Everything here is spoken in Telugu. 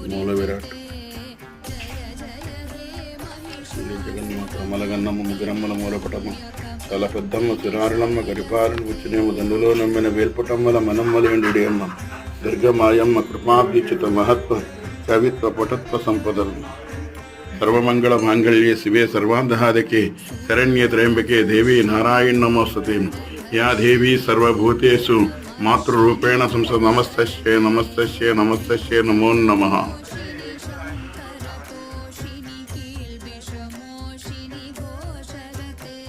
మూల విరాట్ జగన్మాత మలగన్నమ్మ ముగ్గురమ్మల మూలపటమ్మ చాలా పెద్దమ్మ చిరారులమ్మ గరిపాలను పుచ్చినేమ దండులో నమ్మిన వేల్పటమ్మల మనమ్మలేండి అమ్మ దుర్గమాయమ్మ కృపాభ్యుచిత మహత్వ కవిత్వ పటత్వ సంపదలు సర్వమంగళ మాంగళ్యే శివే సర్వాంధహాదకే శరణ్యే త్రయంబకే దేవి నారాయణ నమోస్తుతే యా దేవి సర్వభూతేషు మాతృరూపేణ సంస నమస్తస్యే నమస్తస్యే నమస్తస్యే నమో నమః.